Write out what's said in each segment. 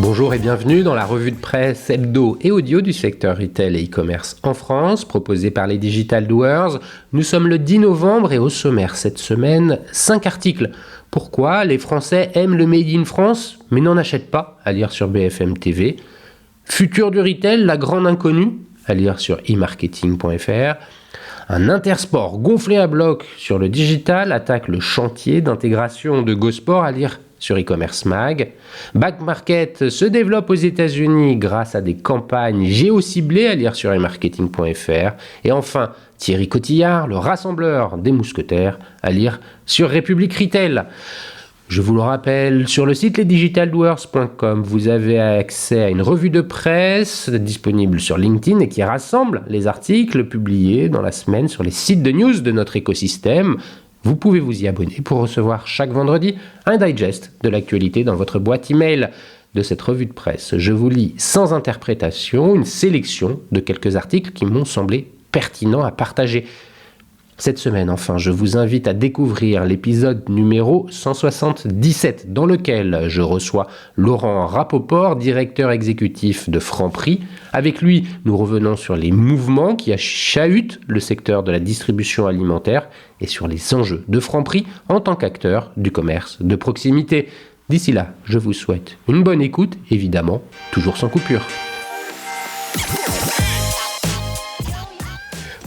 Bonjour et bienvenue dans la revue de presse hebdo et audio du secteur retail et e-commerce en France, proposée par les Digital Doers. Nous sommes le 10 novembre et au sommaire cette semaine, 5 articles. Pourquoi les Français aiment le Made in France mais n'en achètent pas, à lire sur BFM TV. Futur du retail, la grande inconnue, à lire sur e-marketing.fr. Un Intersport gonflé à bloc sur le digital attaque le chantier d'intégration de GoSport, à lire sur e-commerce mag. Back Market se développe aux États-Unis grâce à des campagnes géociblées, à lire sur e-marketing.fr. Et enfin, Thierry Cotillard, le rassembleur des mousquetaires, à lire sur République Retail. Je vous le rappelle, sur le site lesdigitaldoers.com, vous avez accès à une revue de presse disponible sur LinkedIn et qui rassemble les articles publiés dans la semaine sur les sites de news de notre écosystème. Vous pouvez vous y abonner pour recevoir chaque vendredi un digest de l'actualité dans votre boîte email de cette revue de presse. Je vous lis sans interprétation une sélection de quelques articles qui m'ont semblé pertinents à partager. Cette semaine, enfin, je vous invite à découvrir l'épisode numéro 177 dans lequel je reçois Laurent Rapoport, directeur exécutif de Franprix. Avec lui, nous revenons sur les mouvements qui chahutent le secteur de la distribution alimentaire et sur les enjeux de Franprix en tant qu'acteur du commerce de proximité. D'ici là, je vous souhaite une bonne écoute, évidemment, toujours sans coupure.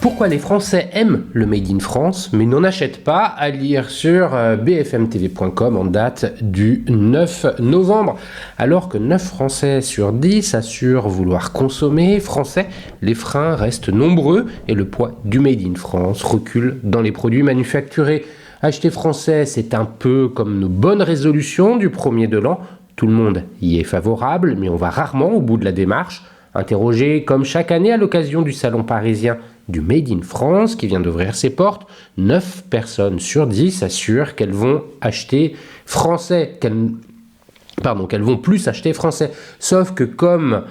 Pourquoi les Français aiment le Made in France mais n'en achètent pas, à lire sur bfmtv.com en date du 9 novembre. Alors que 9 Français sur 10 assurent vouloir consommer français, les freins restent nombreux et le poids du Made in France recule dans les produits manufacturés. Acheter français, c'est un peu comme nos bonnes résolutions du premier de l'an. Tout le monde y est favorable, mais on va rarement au bout de la démarche. Interrogé comme chaque année à l'occasion du salon parisien du Made in France qui vient d'ouvrir ses portes, 9 personnes sur 10 assurent qu'elles vont acheter français, qu'elles vont plus acheter français. Sauf que comme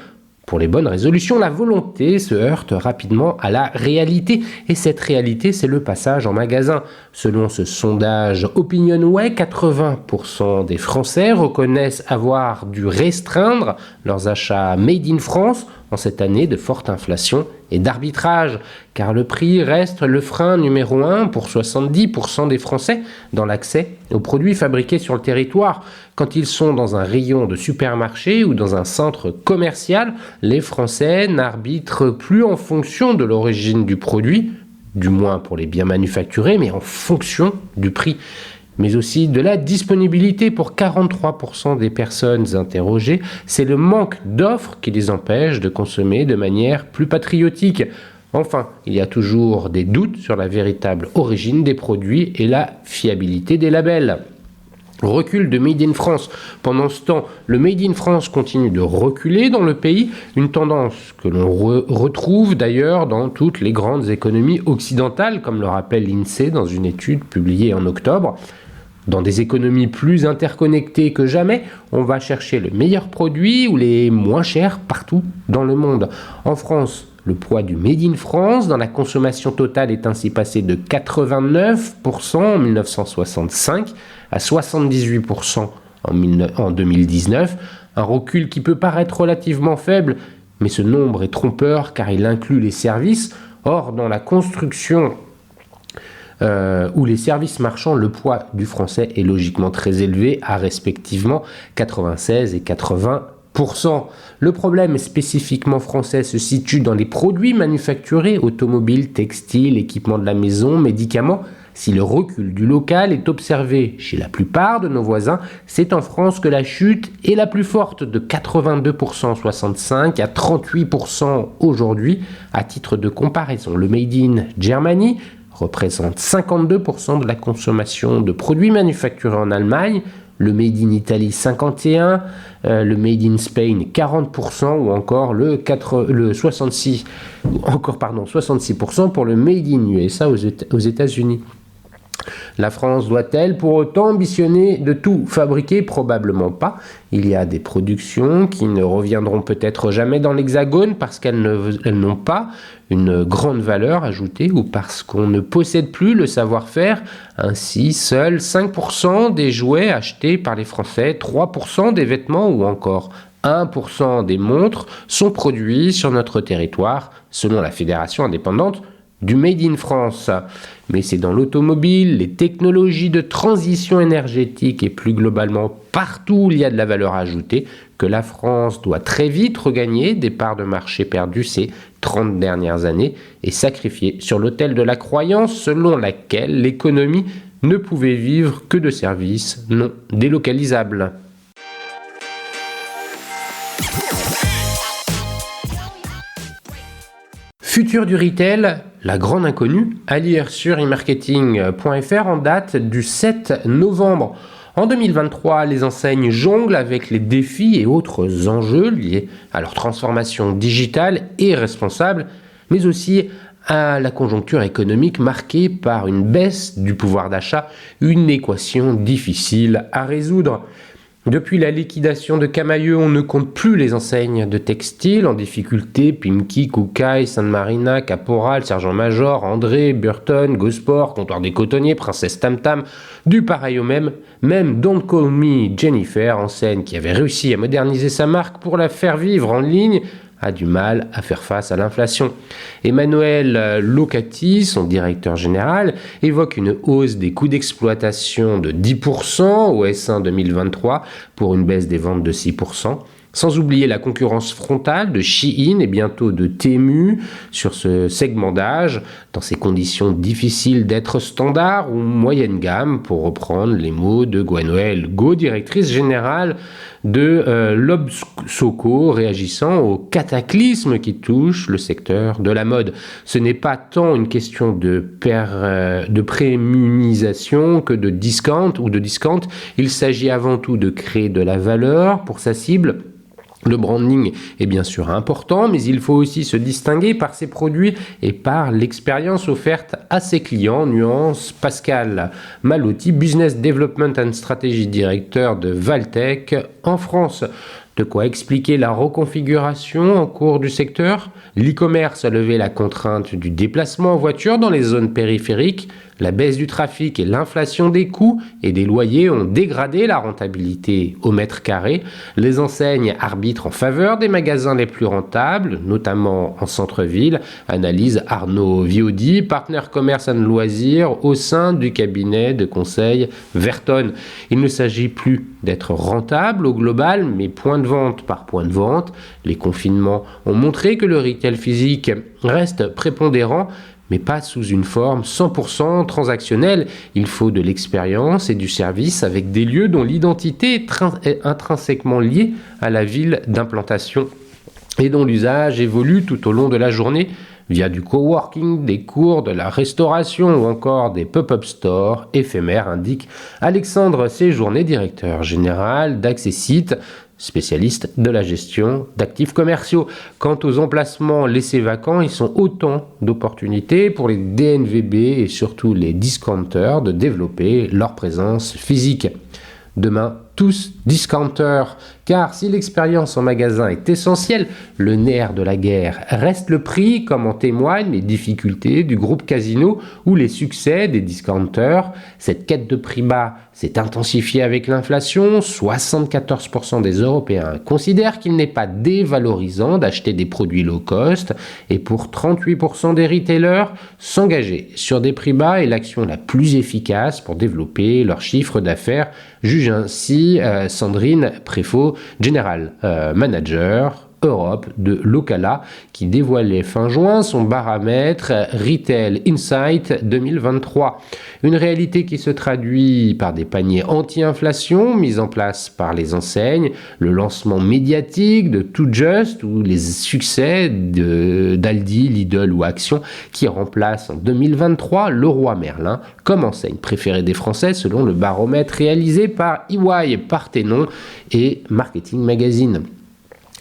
pour les bonnes résolutions, la volonté se heurte rapidement à la réalité. Et cette réalité, c'est le passage en magasin. Selon ce sondage OpinionWay, 80% des Français reconnaissent avoir dû restreindre leurs achats Made in France en cette année de forte inflation et d'arbitrage, car le prix reste le frein numéro 1 pour 70% des Français dans l'accès aux produits fabriqués sur le territoire. Quand ils sont dans un rayon de supermarché ou dans un centre commercial, les Français n'arbitrent plus en fonction de l'origine du produit, du moins pour les biens manufacturés, mais en fonction du prix, mais aussi de la disponibilité. Pour 43% des personnes interrogées, c'est le manque d'offres qui les empêche de consommer de manière plus patriotique. Enfin, il y a toujours des doutes sur la véritable origine des produits et la fiabilité des labels. Recul de Made in France. Pendant ce temps, le Made in France continue de reculer dans le pays, une tendance que l'on retrouve d'ailleurs dans toutes les grandes économies occidentales, comme le rappelle l'INSEE dans une étude publiée en octobre. Dans des économies plus interconnectées que jamais, on va chercher le meilleur produit ou les moins chers partout dans le monde. En France, le poids du Made in France dans la consommation totale est ainsi passé de 89% en 1965 à 78% en 2019. Un recul qui peut paraître relativement faible, mais ce nombre est trompeur car il inclut les services. Or, dans la construction ou les services marchands, le poids du français est logiquement très élevé à respectivement 96 et 80%. Le problème spécifiquement français se situe dans les produits manufacturés, automobiles, textiles, équipements de la maison, médicaments. Si le recul du local est observé chez la plupart de nos voisins, c'est en France que la chute est la plus forte, de 82% en 65 à 38% aujourd'hui. À titre de comparaison, le Made in Germany représente 52% de la consommation de produits manufacturés en Allemagne, le Made in Italy 51%, le Made in Spain 40% ou encore 66% pour le Made in USA aux États-Unis. La France doit-elle pour autant ambitionner de tout fabriquer? Probablement pas. Il y a des productions qui ne reviendront peut-être jamais dans l'Hexagone parce qu'elles n'ont pas une grande valeur ajoutée ou parce qu'on ne possède plus le savoir-faire. Ainsi, seuls 5% des jouets achetés par les Français, 3% des vêtements ou encore 1% des montres sont produits sur notre territoire, selon la Fédération indépendante du Made in France. Mais c'est dans l'automobile, les technologies de transition énergétique et plus globalement partout où il y a de la valeur ajoutée que la France doit très vite regagner des parts de marché perdues ces 30 dernières années et sacrifier sur l'autel de la croyance selon laquelle l'économie ne pouvait vivre que de services non délocalisables. Futur du retail, la grande inconnue, à lire sur e-marketing.fr en date du 7 novembre. En 2023, les enseignes jonglent avec les défis et autres enjeux liés à leur transformation digitale et responsable, mais aussi à la conjoncture économique marquée par une baisse du pouvoir d'achat, une équation difficile à résoudre. Depuis la liquidation de Camaïeu, on ne compte plus les enseignes de textile en difficulté. Pimki, Koukaï, Sainte Marina, Caporal, Sergent-Major, André, Burton, Gosport, Comptoir des Cotonniers, Princesse Tam Tam, du pareil au même Don't Call Me Jennifer, enseigne qui avait réussi à moderniser sa marque pour la faire vivre en ligne, a du mal à faire face à l'inflation. Emmanuel Locati, son directeur général, évoque une hausse des coûts d'exploitation de 10% au S1 2023 pour une baisse des ventes de 6%. Sans oublier la concurrence frontale de Shein et bientôt de Temu sur ce segment d'âge, dans ces conditions difficiles d'être standard ou moyenne gamme, pour reprendre les mots de Gwenaëlle Go, directrice générale de Lobsoco, réagissant au cataclysme qui touche le secteur de la mode. Ce n'est pas tant une question de prémunisation que de discount. Il s'agit avant tout de créer de la valeur pour sa cible. Le branding est bien sûr important, mais il faut aussi se distinguer par ses produits et par l'expérience offerte à ses clients. Nuance Pascal Malotti, Business Development and Strategy Director de Valtech en France. De quoi expliquer la reconfiguration en cours du secteur. L'e-commerce a levé la contrainte du déplacement en voiture dans les zones périphériques. La baisse du trafic et l'inflation des coûts et des loyers ont dégradé la rentabilité au mètre carré. Les enseignes arbitrent en faveur des magasins les plus rentables, notamment en centre-ville, analyse Arnaud Viodi, partenaire commerce and loisirs au sein du cabinet de conseil Verton. Il ne s'agit plus d'être rentable au global, mais point de vente par point de vente. Les confinements ont montré que le retail physique reste prépondérant, mais pas sous une forme 100% transactionnelle. Il faut de l'expérience et du service avec des lieux dont l'identité est intrinsèquement liée à la ville d'implantation et dont l'usage évolue tout au long de la journée via du coworking, des cours, de la restauration ou encore des pop-up stores éphémères, indique Alexandre Séjourné, directeur général d'Accessit, spécialiste de la gestion d'actifs commerciaux. Quant aux emplacements laissés vacants, ils sont autant d'opportunités pour les DNVB et surtout les discounters de développer leur présence physique. Demain, tous discounters, car si l'expérience en magasin est essentielle, le nerf de la guerre reste le prix, comme en témoignent les difficultés du groupe Casino ou les succès des discounters. Cette quête de prix bas s'est intensifiée avec l'inflation. 74% des Européens considèrent qu'il n'est pas dévalorisant d'acheter des produits low cost, et pour 38% des retailers, s'engager sur des prix bas est l'action la plus efficace pour développer leur chiffre d'affaires, juge ainsi Sandrine Préfot, General Manager Europe de Locala, qui dévoilait fin juin son baromètre Retail Insight 2023. Une réalité qui se traduit par des paniers anti-inflation mis en place par les enseignes, le lancement médiatique de Too Just ou les succès d'Aldi, Lidl ou Action qui remplacent en 2023 Leroy Merlin comme enseigne préférée des Français selon le baromètre réalisé par EY, Parthénon et Marketing Magazine.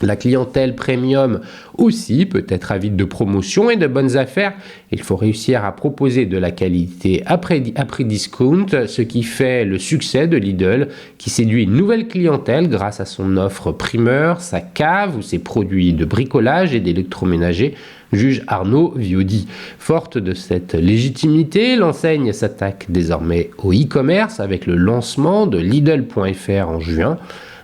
La clientèle premium aussi peut être avide de promotions et de bonnes affaires. Il faut réussir à proposer de la qualité à prix discount, ce qui fait le succès de Lidl, qui séduit une nouvelle clientèle grâce à son offre primeur, sa cave ou ses produits de bricolage et d'électroménager, juge Arnaud Viodi. Forte de cette légitimité, l'enseigne s'attaque désormais au e-commerce avec le lancement de Lidl.fr en juin.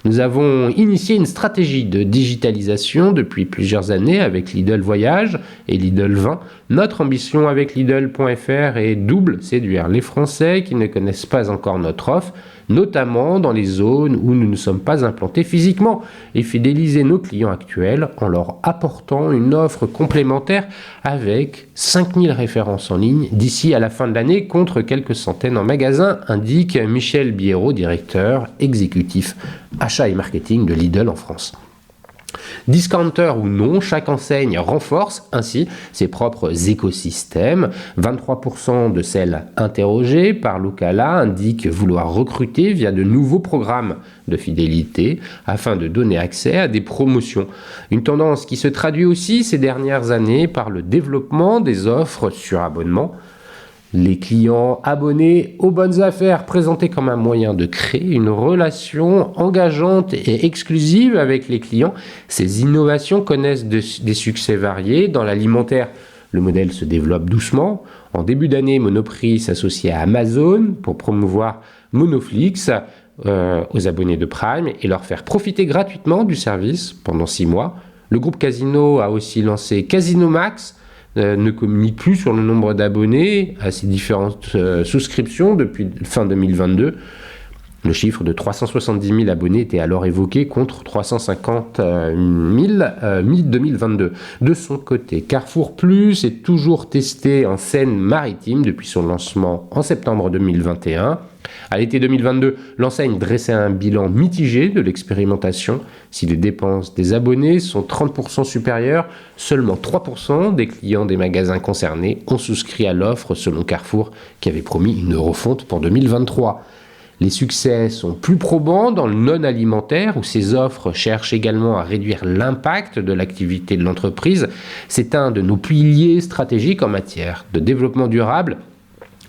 Nous avons initié une stratégie de digitalisation depuis plusieurs années avec Lidl Voyage et Lidl Vin. Notre ambition avec Lidl.fr est double, séduire les Français qui ne connaissent pas encore notre offre, notamment dans les zones où nous ne sommes pas implantés physiquement, et fidéliser nos clients actuels en leur apportant une offre complémentaire avec 5000 références en ligne d'ici à la fin de l'année contre quelques centaines en magasin, indique Michel Biérot, directeur exécutif achat et marketing de Lidl en France. Discounter ou non, chaque enseigne renforce ainsi ses propres écosystèmes. 23% de celles interrogées par Locala indiquent vouloir recruter via de nouveaux programmes de fidélité afin de donner accès à des promotions. Une tendance qui se traduit aussi ces dernières années par le développement des offres sur abonnement. Les clients abonnés aux bonnes affaires présentés comme un moyen de créer une relation engageante et exclusive avec les clients. Ces innovations connaissent des succès variés. Dans l'alimentaire, le modèle se développe doucement. En début d'année, Monoprix s'associe à Amazon pour promouvoir Monoflix aux abonnés de Prime et leur faire profiter gratuitement du service pendant 6 mois. Le groupe Casino a aussi lancé Casino Max, ne communique plus sur le nombre d'abonnés à ses différentes souscriptions depuis fin 2022. Le chiffre de 370 000 abonnés était alors évoqué contre 350 000 mi-2022. De son côté, Carrefour Plus est toujours testé en Seine-Maritime depuis son lancement en septembre 2021. À l'été 2022, l'enseigne dressait un bilan mitigé de l'expérimentation. Si les dépenses des abonnés sont 30% supérieures, seulement 3% des clients des magasins concernés ont souscrit à l'offre selon Carrefour qui avait promis une refonte pour 2023. Les succès sont plus probants dans le non-alimentaire où ces offres cherchent également à réduire l'impact de l'activité de l'entreprise. C'est un de nos piliers stratégiques en matière de développement durable.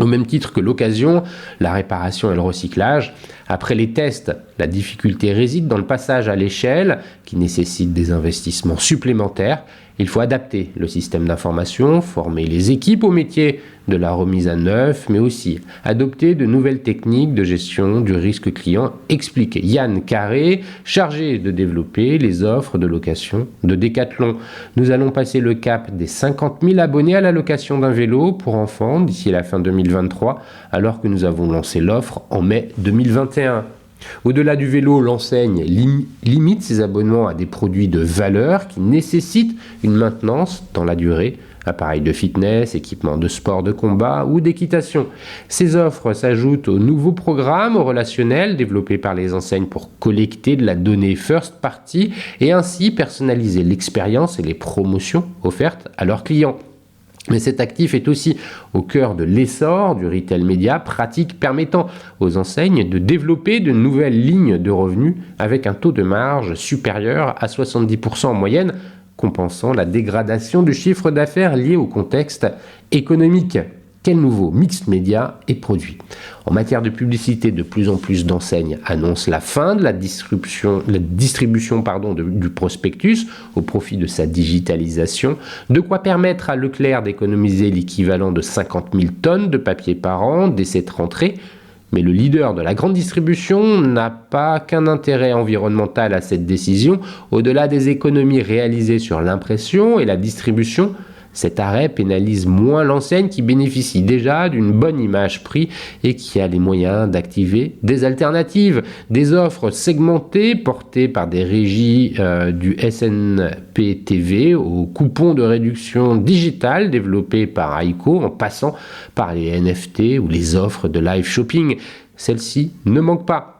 Au même titre que l'occasion, la réparation et le recyclage. Après les tests, la difficulté réside dans le passage à l'échelle qui nécessite des investissements supplémentaires. Il faut adapter le système d'information, former les équipes au métier de la remise à neuf, mais aussi adopter de nouvelles techniques de gestion du risque client, explique Yann Carré, chargé de développer les offres de location de Decathlon. Nous allons passer le cap des 50 000 abonnés à la location d'un vélo pour enfants d'ici la fin 2023, alors que nous avons lancé l'offre en mai 2021. Au-delà du vélo, l'enseigne limite ses abonnements à des produits de valeur qui nécessitent une maintenance dans la durée, appareils de fitness, équipements de sport de combat ou d'équitation. Ces offres s'ajoutent aux nouveaux programmes relationnels développés par les enseignes pour collecter de la donnée first party et ainsi personnaliser l'expérience et les promotions offertes à leurs clients. Mais cet actif est aussi au cœur de l'essor du retail média, pratique permettant aux enseignes de développer de nouvelles lignes de revenus avec un taux de marge supérieur à 70% en moyenne, compensant la dégradation du chiffre d'affaires lié au contexte économique. Quel nouveau mix média est produit? En matière de publicité, de plus en plus d'enseignes annoncent la fin de la distribution du prospectus au profit de sa digitalisation, de quoi permettre à Leclerc d'économiser l'équivalent de 50 000 tonnes de papier par an dès cette rentrée. Mais le leader de la grande distribution n'a pas qu'un intérêt environnemental à cette décision. Au-delà des économies réalisées sur l'impression et la distribution, cet arrêt pénalise moins l'enseigne qui bénéficie déjà d'une bonne image prix et qui a les moyens d'activer des alternatives, des offres segmentées portées par des régies du SNPTV aux coupons de réduction digitale développés par Aiko en passant par les NFT ou les offres de live shopping. Celles-ci ne manquent pas.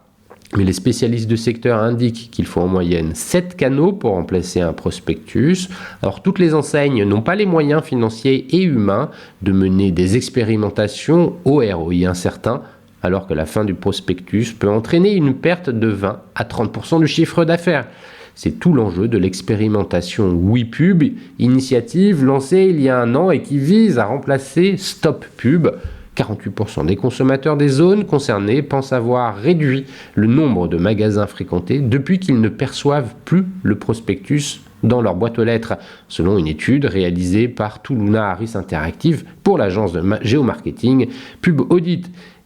Mais les spécialistes du secteur indiquent qu'il faut en moyenne 7 canaux pour remplacer un prospectus. Alors toutes les enseignes n'ont pas les moyens financiers et humains de mener des expérimentations au ROI incertain, alors que la fin du prospectus peut entraîner une perte de 20 à 30% du chiffre d'affaires. C'est tout l'enjeu de l'expérimentation WePub, initiative lancée il y a 1 an et qui vise à remplacer Stop Pub. 48% des consommateurs des zones concernées pensent avoir réduit le nombre de magasins fréquentés depuis qu'ils ne perçoivent plus le prospectus dans leur boîte aux lettres, selon une étude réalisée par Tuluna Harris Interactive pour l'agence de géomarketing Pub Audit.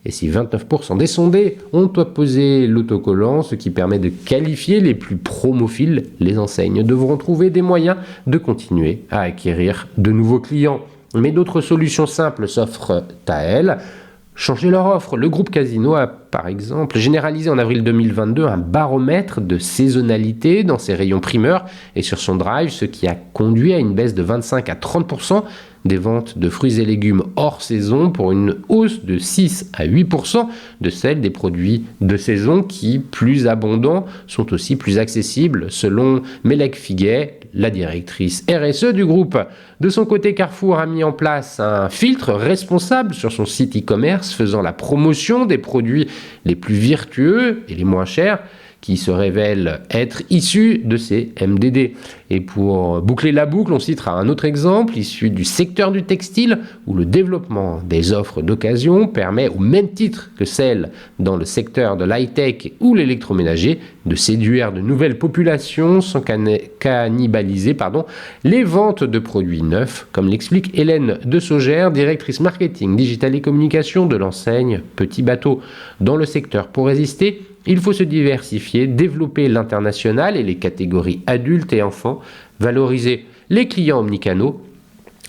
Et si 29% des sondés ont apposé l'autocollant, ce qui permet de qualifier les plus promophiles, les enseignes devront trouver des moyens de continuer à acquérir de nouveaux clients. Mais d'autres solutions simples s'offrent à elles. Changer leur offre. Le groupe Casino a par exemple généralisé en avril 2022 un baromètre de saisonnalité dans ses rayons primeurs et sur son drive, ce qui a conduit à une baisse de 25 à 30% des ventes de fruits et légumes hors saison pour une hausse de 6 à 8% de celles des produits de saison qui, plus abondants, sont aussi plus accessibles selon Melek Figuet, la directrice RSE du groupe. De son côté, Carrefour a mis en place un filtre responsable sur son site e-commerce faisant la promotion des produits les plus vertueux et les moins chers qui se révèlent être issus de ces MDD. Et pour boucler la boucle, on citera un autre exemple issu du secteur du textile où le développement des offres d'occasion permet, au même titre que celle dans le secteur de l'high-tech ou l'électroménager, de séduire de nouvelles populations sans cannibaliser les ventes de produits neufs, comme l'explique Hélène de Saugère, directrice marketing, digital et communication de l'enseigne Petit Bateau. Dans le secteur, pour résister, il faut se diversifier, développer l'international et les catégories adultes et enfants, valoriser les clients omnicanaux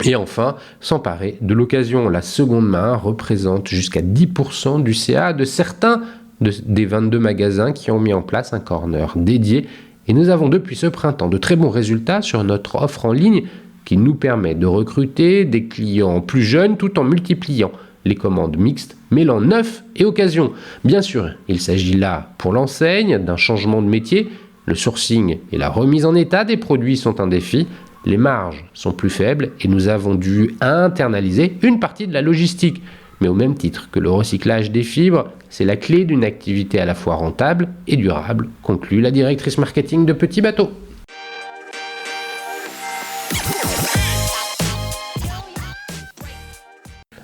et enfin s'emparer de l'occasion. La seconde main représente jusqu'à 10% du CA de certains des 22 magasins qui ont mis en place un corner dédié. Et nous avons depuis ce printemps de très bons résultats sur notre offre en ligne qui nous permet de recruter des clients plus jeunes tout en multipliant les commandes mixtes, mêlant neuf et occasion. Bien sûr, il s'agit là, pour l'enseigne, d'un changement de métier. Le sourcing et la remise en état des produits sont un défi. Les marges sont plus faibles et nous avons dû internaliser une partie de la logistique. Mais au même titre que le recyclage des fibres, c'est la clé d'une activité à la fois rentable et durable, conclut la directrice marketing de Petit Bateau.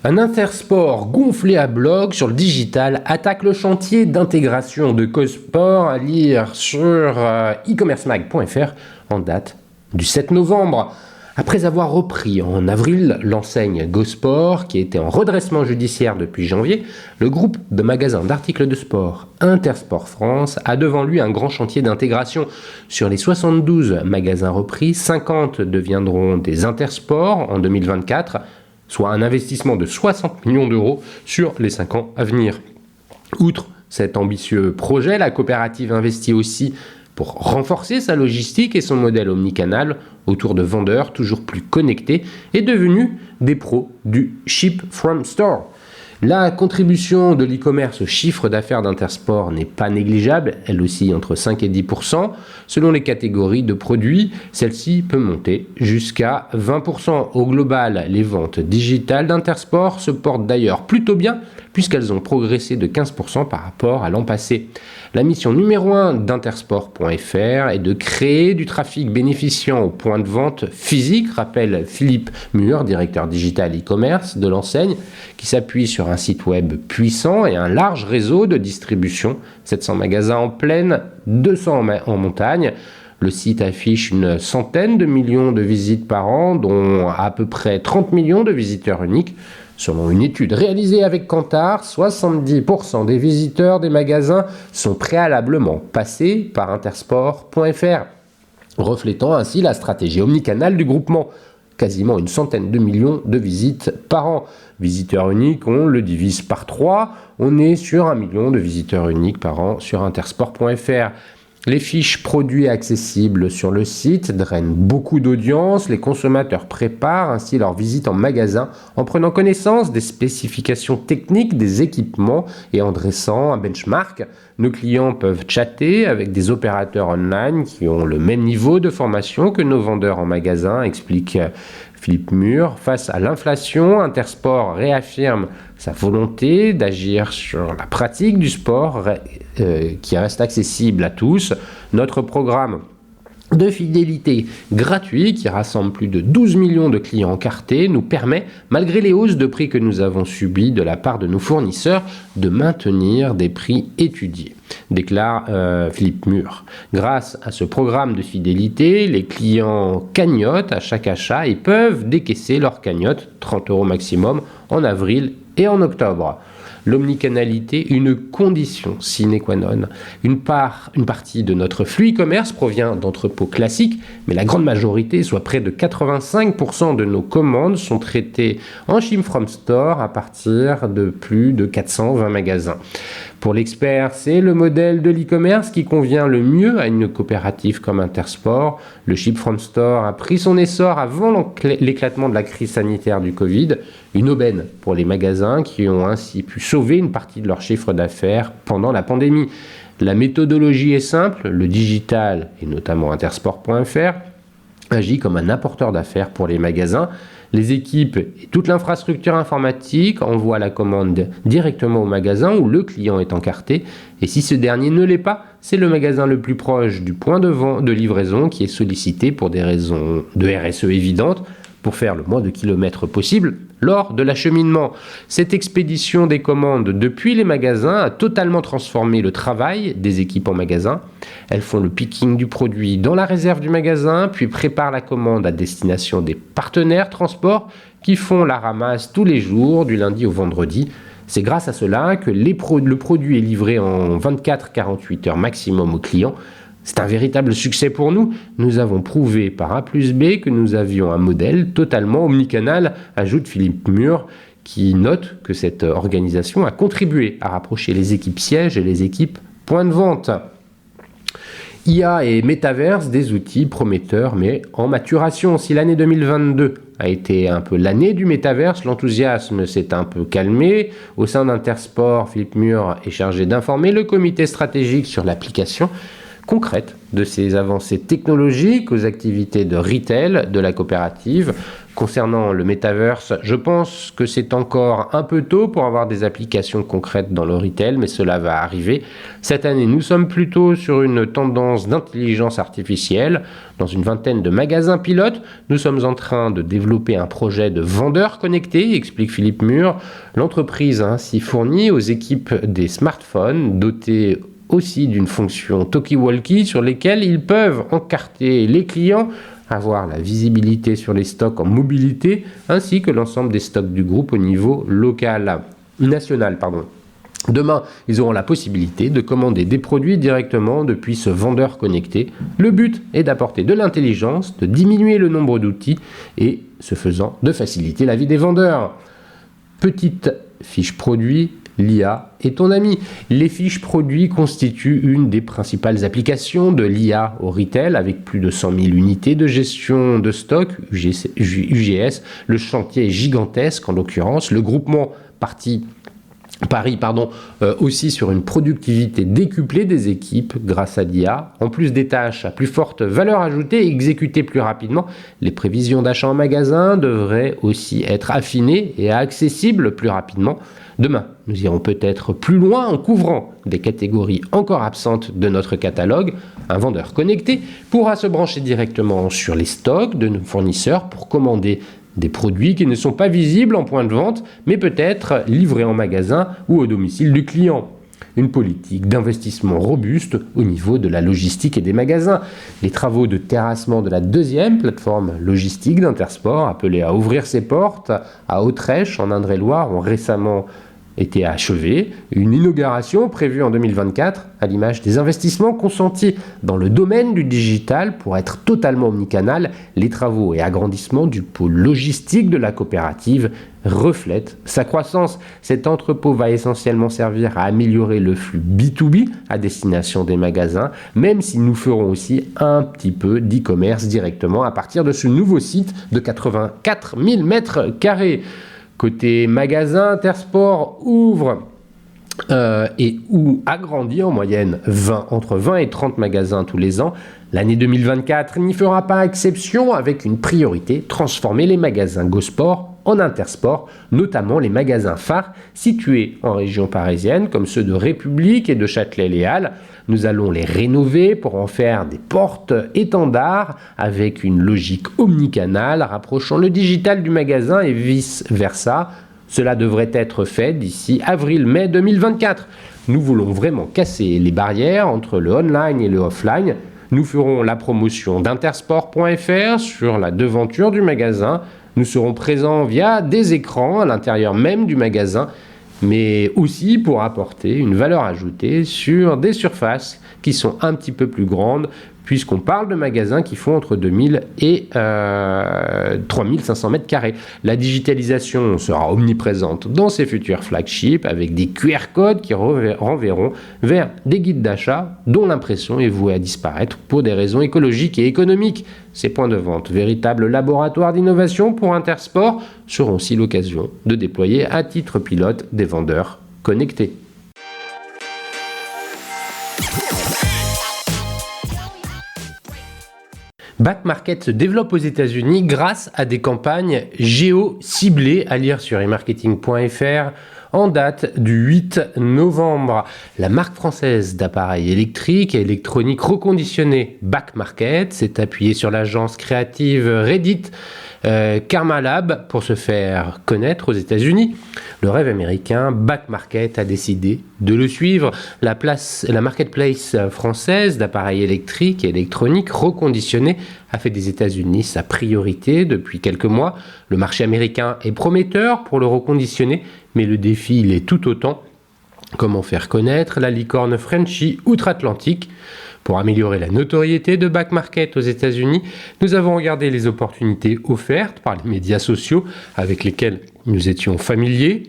Un Intersport gonflé à bloc sur le digital attaque le chantier d'intégration de GoSport, à lire sur e-commercemag.fr en date du 7 novembre. Après avoir repris en avril l'enseigne GoSport, qui était en redressement judiciaire depuis janvier, le groupe de magasins d'articles de sport Intersport France a devant lui un grand chantier d'intégration. Sur les 72 magasins repris, 50 deviendront des Intersports en 2024, soit un investissement de 60 millions d'euros sur les 5 ans à venir. Outre cet ambitieux projet, la coopérative investit aussi pour renforcer sa logistique et son modèle omnicanal autour de vendeurs toujours plus connectés et devenus des pros du Ship from Store. La contribution de l'e-commerce au chiffre d'affaires d'Intersport n'est pas négligeable, elle oscille entre 5 et 10%. Selon les catégories de produits, celle-ci peut monter jusqu'à 20%. Au global, les ventes digitales d'Intersport se portent d'ailleurs plutôt bien puisqu'elles ont progressé de 15% par rapport à l'an passé. La mission numéro 1 d'Intersport.fr est de créer du trafic bénéficiant aux points de vente physiques, rappelle Philippe Mur, directeur digital e-commerce de l'enseigne, qui s'appuie sur un site web puissant et un large réseau de distribution, 700 magasins en plaine, 200 en montagne. Le site affiche une centaine de millions de visites par an, dont à peu près 30 millions de visiteurs uniques. Selon une étude réalisée avec Kantar, 70% des visiteurs des magasins sont préalablement passés par Intersport.fr, reflétant ainsi la stratégie omnicanale du groupement. Quasiment une centaine de millions de visites par an. Visiteurs uniques, on le divise par 3, on est sur 1 million de visiteurs uniques par an sur Intersport.fr. Les fiches produits accessibles sur le site drainent beaucoup d'audience. Les consommateurs préparent ainsi leur visite en magasin en prenant connaissance des spécifications techniques des équipements et en dressant un benchmark. Nos clients peuvent chatter avec des opérateurs online qui ont le même niveau de formation que nos vendeurs en magasin, explique Philippe Mur. Face à l'inflation, Intersport réaffirme sa volonté d'agir sur la pratique du sport qui reste accessible à tous. Notre programme de fidélité gratuit qui rassemble plus de 12 millions de clients encartés nous permet, malgré les hausses de prix que nous avons subies de la part de nos fournisseurs, de maintenir des prix étudiés, déclare Philippe Mur. Grâce à ce programme de fidélité, les clients cagnotent à chaque achat et peuvent décaisser leur cagnotte, 30 € maximum, en avril et en octobre. l'omnicanalité une condition sine qua non. Une partie de notre flux e-commerce provient d'entrepôts classiques, mais la grande majorité, soit près de 85% de nos commandes, sont traitées en Ship from Store à partir de plus de 420 magasins. Pour l'expert, c'est le modèle de l'e-commerce qui convient le mieux à une coopérative comme Intersport. Le Ship from Store a pris son essor avant l'éclatement de la crise sanitaire du Covid, une aubaine pour les magasins qui ont ainsi pu sauver une partie de leur chiffre d'affaires pendant la pandémie. La méthodologie est simple, le digital, et notamment intersport.fr, agit comme un apporteur d'affaires pour les magasins. Les équipes et toute l'infrastructure informatique envoient la commande directement au magasin où le client est encarté. Et si ce dernier ne l'est pas, c'est le magasin le plus proche du point de livraison qui est sollicité pour des raisons de RSE évidentes, pour faire le moins de kilomètres possible lors de l'acheminement. Cette expédition des commandes depuis les magasins a totalement transformé le travail des équipes en magasin. Elles font le picking du produit dans la réserve du magasin, puis préparent la commande à destination des partenaires transport qui font la ramasse tous les jours, du lundi au vendredi. C'est grâce à cela que le produit est livré en 24-48 heures maximum aux clients. C'est un véritable succès pour nous. Nous avons prouvé par A plus B que nous avions un modèle totalement omnicanal, ajoute Philippe Mur, qui note que cette organisation a contribué à rapprocher les équipes sièges et les équipes points de vente. IA et Metaverse, des outils prometteurs mais en maturation. Si l'année 2022 a été un peu l'année du Metaverse, l'enthousiasme s'est un peu calmé. Au sein d'Intersport, Philippe Mur est chargé d'informer le comité stratégique sur l'application concrète de ces avancées technologiques aux activités de retail de la coopérative. Concernant le Metaverse, je pense que c'est encore un peu tôt pour avoir des applications concrètes dans le retail, mais cela va arriver. Cette année, nous sommes plutôt sur une tendance d'intelligence artificielle. Dans une vingtaine de magasins pilotes, nous sommes en train de développer un projet de vendeurs connectés, explique Philippe Mur. L'entreprise a ainsi fourni aux équipes des smartphones dotés aussi d'une fonction talkie-walkie sur lesquelles ils peuvent encarter les clients, avoir la visibilité sur les stocks en mobilité, ainsi que l'ensemble des stocks du groupe au niveau national. Demain, ils auront la possibilité de commander des produits directement depuis ce vendeur connecté. Le but est d'apporter de l'intelligence, de diminuer le nombre d'outils et, ce faisant, de faciliter la vie des vendeurs. Petite fiche produit, l'IA est ton ami. Les fiches produits constituent une des principales applications de l'IA au retail avec plus de 100 000 unités de gestion de stock, UGS. Le chantier est gigantesque en l'occurrence. Le groupement parie aussi sur une productivité décuplée des équipes grâce à l'IA. En plus des tâches à plus forte valeur ajoutée et exécutées plus rapidement, les prévisions d'achat en magasin devraient aussi être affinées et accessibles plus rapidement. Demain, nous irons peut-être plus loin en couvrant des catégories encore absentes de notre catalogue. Un vendeur connecté pourra se brancher directement sur les stocks de nos fournisseurs pour commander des produits qui ne sont pas visibles en point de vente, mais peut-être livrés en magasin ou au domicile du client. Une politique d'investissement robuste au niveau de la logistique et des magasins. Les travaux de terrassement de la deuxième plateforme logistique d'Intersport, appelée à ouvrir ses portes à Autrèche, en Indre-et-Loire, ont récemment été achevés. Une inauguration prévue en 2024, à l'image des investissements consentis dans le domaine du digital pour être totalement omnicanal. Les travaux et agrandissements du pôle logistique de la coopérative reflètent sa croissance. Cet entrepôt va essentiellement servir à améliorer le flux B2B à destination des magasins, même si nous ferons aussi un petit peu d'e-commerce directement à partir de ce nouveau site de 84 000 m². Côté magasin, Intersport ouvre ou agrandit en moyenne entre 20 et 30 magasins tous les ans. L'année 2024 n'y fera pas exception avec une priorité, transformer les magasins GoSport en Intersport, notamment les magasins phares situés en région parisienne comme ceux de République et de Châtelet-Les Halles. Nous allons les rénover pour en faire des portes étendards avec une logique omnicanale rapprochant le digital du magasin et vice-versa. Cela devrait être fait d'ici avril-mai 2024. Nous voulons vraiment casser les barrières entre le online et le offline. Nous ferons la promotion d'intersport.fr sur la devanture du magasin. Nous serons présents via des écrans à l'intérieur même du magasin mais aussi pour apporter une valeur ajoutée sur des surfaces qui sont un petit peu plus grandes, puisqu'on parle de magasins qui font entre 2000 et 3500 mètres carrés. La digitalisation sera omniprésente dans ces futurs flagships, avec des QR codes qui renverront vers des guides d'achat dont l'impression est vouée à disparaître pour des raisons écologiques et économiques. Ces points de vente, véritables laboratoires d'innovation pour Intersport, seront aussi l'occasion de déployer à titre pilote des vendeurs connectés. Back Market se développe aux États-Unis grâce à des campagnes géo-ciblées, à lire sur emarketing.fr en date du 8 novembre. La marque française d'appareils électriques et électroniques reconditionnés Back Market s'est appuyée sur l'agence créative Reddit Karma Lab pour se faire connaître aux États-Unis. Le rêve américain, Back Market a décidé de le suivre. La marketplace française d'appareils électriques et électroniques reconditionnés a fait des États-Unis sa priorité depuis quelques mois. Le marché américain est prometteur pour le reconditionner, mais le défi il est tout autant. Comment faire connaître la licorne Frenchy outre-Atlantique? Pour améliorer la notoriété de Back Market aux États-Unis, nous avons regardé les opportunités offertes par les médias sociaux avec lesquels nous étions familiers.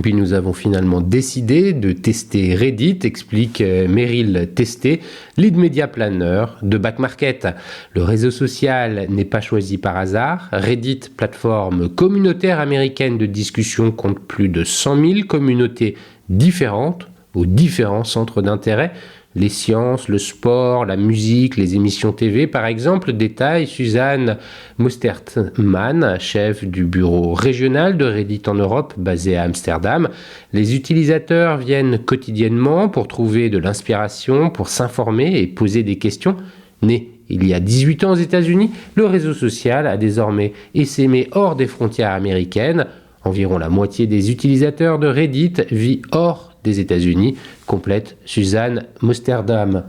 Puis nous avons finalement décidé de tester Reddit, explique Meryl Testé, lead media planner de Back Market. Le réseau social n'est pas choisi par hasard. Reddit, plateforme communautaire américaine de discussion, compte plus de 100 000 communautés différentes aux différents centres d'intérêt. Les sciences, le sport, la musique, les émissions TV, par exemple, détaille Suzanne Mostertman, chef du bureau régional de Reddit en Europe, basé à Amsterdam. Les utilisateurs viennent quotidiennement pour trouver de l'inspiration, pour s'informer et poser des questions. Né il y a 18 ans aux États-Unis, le réseau social a désormais essaimé hors des frontières américaines. Environ la moitié des utilisateurs de Reddit vit hors des États-Unis, complète Suzanne Mosterdam.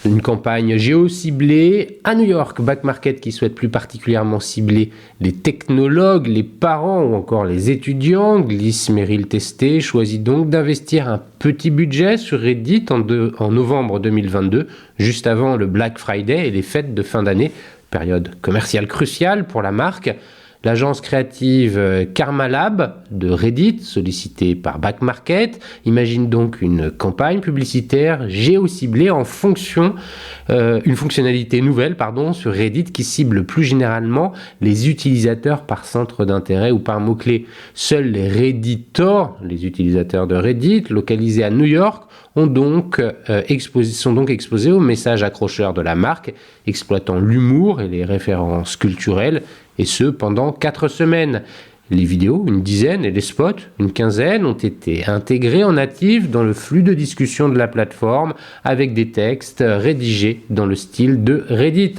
Une campagne géo-ciblée à New York, Back Market qui souhaite plus particulièrement cibler les technologues, les parents ou encore les étudiants. Glisse Meryl Testé choisit donc d'investir un petit budget sur Reddit en novembre 2022, juste avant le Black Friday et les fêtes de fin d'année, période commerciale cruciale pour la marque. L'agence créative Karma Lab de Reddit, sollicitée par Back Market, imagine donc une campagne publicitaire géo-ciblée en fonction, une fonctionnalité nouvelle sur Reddit qui cible plus généralement les utilisateurs par centre d'intérêt ou par mots-clés. Seuls les Redditors, les utilisateurs de Reddit, localisés à New York, sont donc exposés aux messages accrocheurs de la marque, exploitant l'humour et les références culturelles, et ce pendant 4 semaines. Les vidéos, une dizaine, et les spots, une quinzaine, ont été intégrés en natif dans le flux de discussion de la plateforme avec des textes rédigés dans le style de Reddit.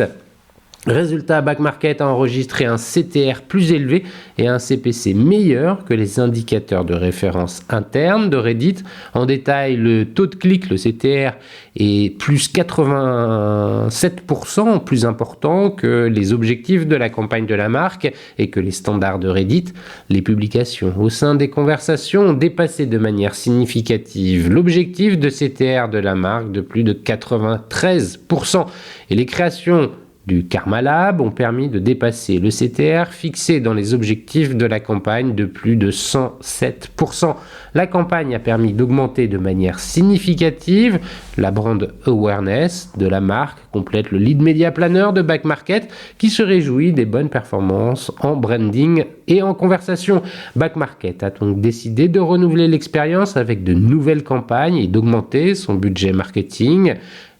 Résultat, Back Market a enregistré un CTR plus élevé et un CPC meilleur que les indicateurs de référence internes de Reddit. En détail, le taux de clic, le CTR, est plus 87%, plus important que les objectifs de la campagne de la marque et que les standards de Reddit. Les publications au sein des conversations ont dépassé de manière significative l'objectif de CTR de la marque de plus de 93%. Et les créations du Karma Lab ont permis de dépasser le CTR fixé dans les objectifs de la campagne de plus de 107%. La campagne a permis d'augmenter de manière significative la brand awareness de la marque, complète le lead media planner de Back Market qui se réjouit des bonnes performances en branding et en conversation. Back Market a donc décidé de renouveler l'expérience avec de nouvelles campagnes et d'augmenter son budget marketing.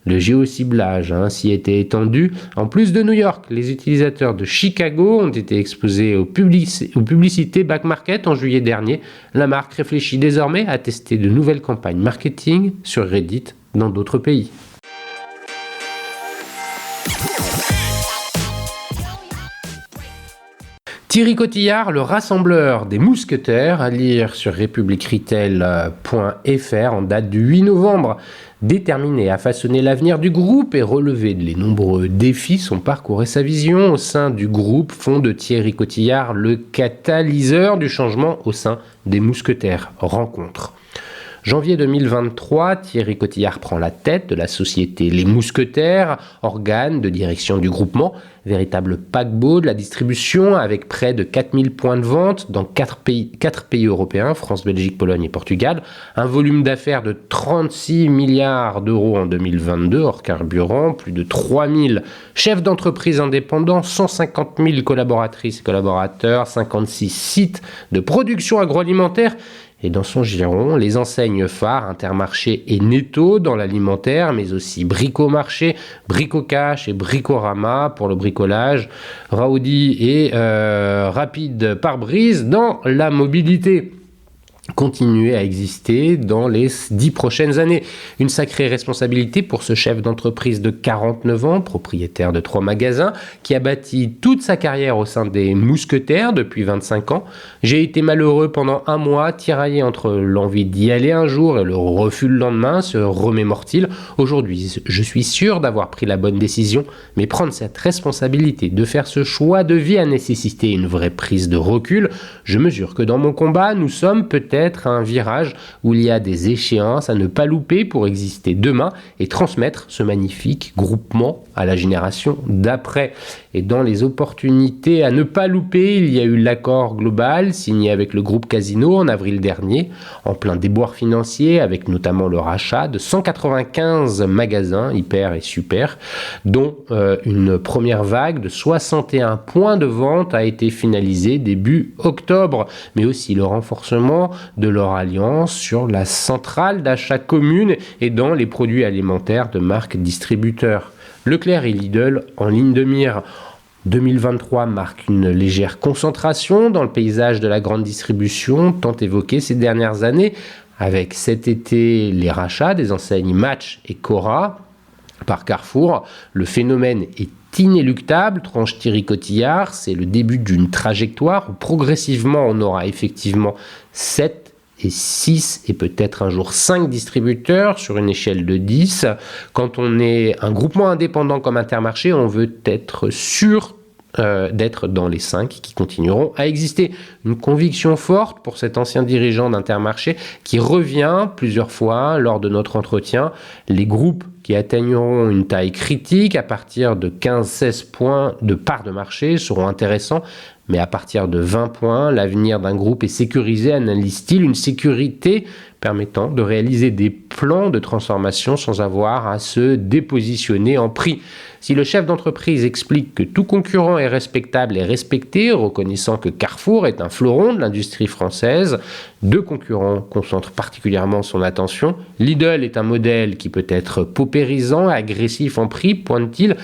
Le géociblage a ainsi été étendu. En plus de New York, les utilisateurs de Chicago ont été exposés aux publicités Back Market en juillet dernier. La marque réfléchit désormais à tester de nouvelles campagnes marketing sur Reddit dans d'autres pays. Thierry Cotillard, le rassembleur des mousquetaires, à lire sur republicretail.fr en date du 8 novembre. Déterminé à façonner l'avenir du groupe et relever les nombreux défis, son parcours et sa vision au sein du groupe font de Thierry Cotillard le catalyseur du changement au sein des mousquetaires. Rencontre. Janvier 2023, Thierry Cotillard prend la tête de la société Les Mousquetaires, organe de direction du groupement, véritable paquebot de la distribution avec près de 4000 points de vente dans 4 pays européens, France, Belgique, Pologne et Portugal, un volume d'affaires de 36 milliards d'euros en 2022 hors carburant, plus de 3000 chefs d'entreprise indépendants, 150 000 collaboratrices et collaborateurs, 56 sites de production agroalimentaire. Et dans son giron, les enseignes phares Intermarché et Netto dans l'alimentaire, mais aussi Bricomarché, Bricocash et Bricorama pour le bricolage, Raoudi et Rapide Pare-Brise dans la mobilité. Continuer à exister dans les 10 prochaines années. Une sacrée responsabilité pour ce chef d'entreprise de 49 ans, propriétaire de 3 magasins, qui a bâti toute sa carrière au sein des Mousquetaires depuis 25 ans. J'ai été malheureux pendant un mois, tiraillé entre l'envie d'y aller un jour et le refus le lendemain, se remémore-t-il. Aujourd'hui, je suis sûr d'avoir pris la bonne décision, mais prendre cette responsabilité de faire ce choix de vie a nécessité une vraie prise de recul. Je mesure que dans mon combat, nous sommes peut-être à un virage où il y a des échéances à ne pas louper pour exister demain et transmettre ce magnifique groupement à la génération d'après. Et dans les opportunités à ne pas louper, il y a eu l'accord global signé avec le groupe Casino en avril dernier, en plein déboire financier avec notamment le rachat de 195 magasins hyper et super, dont une première vague de 61 points de vente a été finalisée début octobre, mais aussi le renforcement de leur alliance sur la centrale d'achat commune et dans les produits alimentaires de marques distributeurs. Leclerc et Lidl en ligne de mire. 2023 marque une légère concentration dans le paysage de la grande distribution, tant évoqué ces dernières années, avec cet été les rachats des enseignes Match et Cora par Carrefour. Le phénomène est inéluctable, tranche Thierry Cotillard, c'est le début d'une trajectoire où progressivement on aura effectivement 7 et 6 et peut-être un jour 5 distributeurs sur une échelle de 10. Quand on est un groupement indépendant comme Intermarché, on veut être sûr d'être dans les 5 qui continueront à exister. Une conviction forte pour cet ancien dirigeant d'Intermarché qui revient plusieurs fois lors de notre entretien. Les groupes qui atteigneront une taille critique à partir de 15-16 points de part de marché seront intéressants, mais à partir de 20 points, l'avenir d'un groupe est sécurisé, analyse-t-il, une sécurité permettant de réaliser des plans de transformation sans avoir à se dépositionner en prix. Si le chef d'entreprise explique que tout concurrent est respectable et respecté, reconnaissant que Carrefour est un fleuron de l'industrie française, 2 concurrents concentrent particulièrement son attention. Lidl est un modèle qui peut être paupérisant, agressif en prix, pointe-t-il.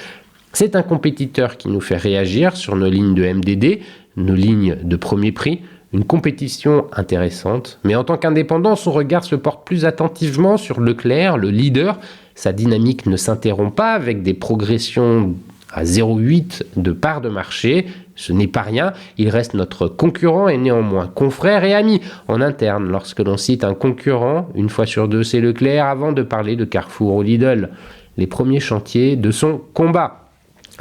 C'est un compétiteur qui nous fait réagir sur nos lignes de MDD, nos lignes de premier prix. Une compétition intéressante, mais en tant qu'indépendant, son regard se porte plus attentivement sur Leclerc, le leader. Sa dynamique ne s'interrompt pas avec des progressions à 0,8 de part de marché. Ce n'est pas rien, il reste notre concurrent et néanmoins confrère et ami en interne. Lorsque l'on cite un concurrent, une fois sur 2 c'est Leclerc avant de parler de Carrefour ou Lidl. Les premiers chantiers de son combat.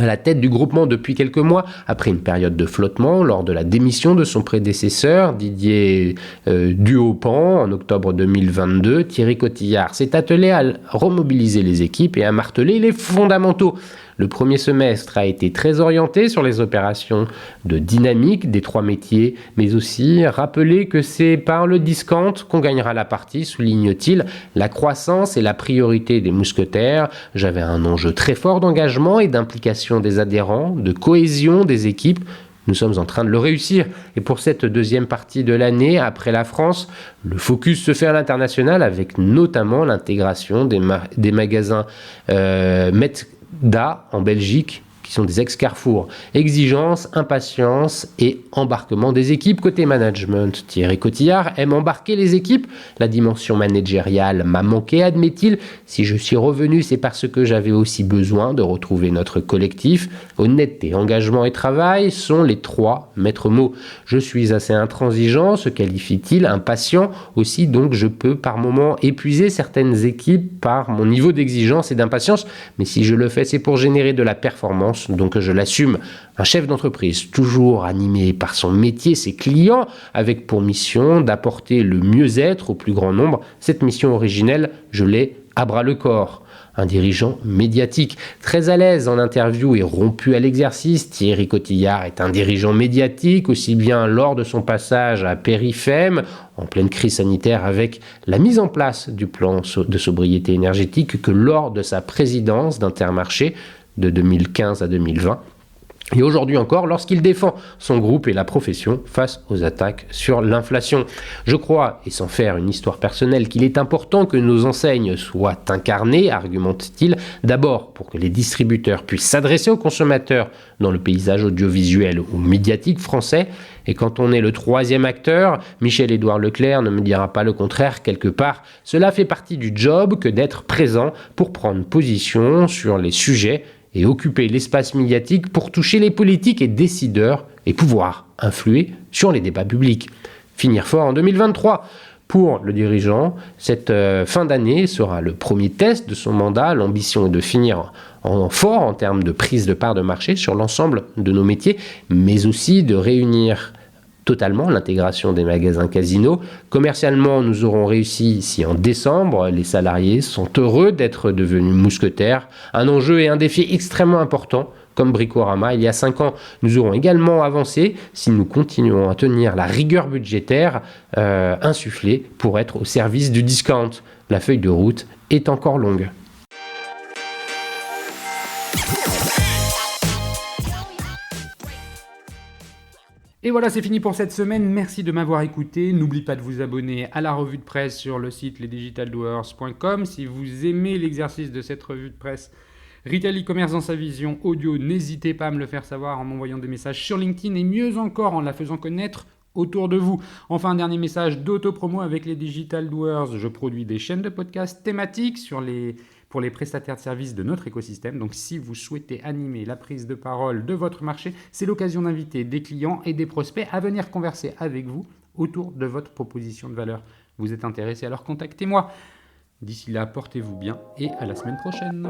À la tête du groupement depuis quelques mois, après une période de flottement lors de la démission de son prédécesseur, Didier Duhaupan, en octobre 2022, Thierry Cotillard s'est attelé à remobiliser les équipes et à marteler les fondamentaux. Le premier semestre a été très orienté sur les opérations de dynamique des 3 métiers, mais aussi rappeler que c'est par le discount qu'on gagnera la partie, souligne-t-il. La croissance est la priorité des mousquetaires. J'avais un enjeu très fort d'engagement et d'implication des adhérents, de cohésion des équipes. Nous sommes en train de le réussir. Et pour cette deuxième partie de l'année, après la France, le focus se fait à l'international avec notamment l'intégration des magasins Metda en Belgique qui sont des ex-Carrefour. Exigence, impatience et embarquement des équipes. Côté management, Thierry Cotillard aime embarquer les équipes. La dimension managériale m'a manqué, admet-il. Si je suis revenu, c'est parce que j'avais aussi besoin de retrouver notre collectif. Honnêteté, engagement et travail sont les 3 maîtres mots. Je suis assez intransigeant, se qualifie-t-il, impatient aussi, donc je peux par moments épuiser certaines équipes par mon niveau d'exigence et d'impatience, mais si je le fais, c'est pour générer de la performance, donc je l'assume. Un chef d'entreprise, toujours animé par son métier, ses clients, avec pour mission d'apporter le mieux-être au plus grand nombre. Cette mission originelle, je l'ai à bras le corps. Un dirigeant médiatique, très à l'aise en interview et rompu à l'exercice, Thierry Cotillard est un dirigeant médiatique, aussi bien lors de son passage à Périfem, en pleine crise sanitaire avec la mise en place du plan de sobriété énergétique, que lors de sa présidence d'Intermarché de 2015 à 2020. Et aujourd'hui encore, lorsqu'il défend son groupe et la profession face aux attaques sur l'inflation. Je crois, et sans faire une histoire personnelle, qu'il est important que nos enseignes soient incarnées, argumente-t-il, d'abord pour que les distributeurs puissent s'adresser aux consommateurs dans le paysage audiovisuel ou médiatique français. Et quand on est le 3e acteur, Michel-Édouard Leclerc ne me dira pas le contraire quelque part. Cela fait partie du job que d'être présent pour prendre position sur les sujets et occuper l'espace médiatique pour toucher les politiques et décideurs et pouvoir influer sur les débats publics. Finir fort en 2023. Pour le dirigeant, cette fin d'année sera le premier test de son mandat. L'ambition est de finir en fort en termes de prise de part de marché sur l'ensemble de nos métiers, mais aussi de réunir totalement l'intégration des magasins Casino. Commercialement, nous aurons réussi si en décembre, les salariés sont heureux d'être devenus mousquetaires. Un enjeu et un défi extrêmement important, comme Bricorama il y a 5 ans. Nous aurons également avancé si nous continuons à tenir la rigueur budgétaire insufflée pour être au service du discount. La feuille de route est encore longue. Et voilà, c'est fini pour cette semaine. Merci de m'avoir écouté. N'oubliez pas de vous abonner à la revue de presse sur le site lesdigitaldoers.com. Si vous aimez l'exercice de cette revue de presse Retail e-commerce dans sa vision audio, n'hésitez pas à me le faire savoir en m'envoyant des messages sur LinkedIn et mieux encore en la faisant connaître autour de vous. Enfin, un dernier message d'autopromo avec les Digital Doers. Je produis des chaînes de podcasts thématiques pour les prestataires de services de notre écosystème. Donc, si vous souhaitez animer la prise de parole de votre marché, c'est l'occasion d'inviter des clients et des prospects à venir converser avec vous autour de votre proposition de valeur. Vous êtes intéressé, alors contactez-moi. D'ici là, portez-vous bien et à la semaine prochaine.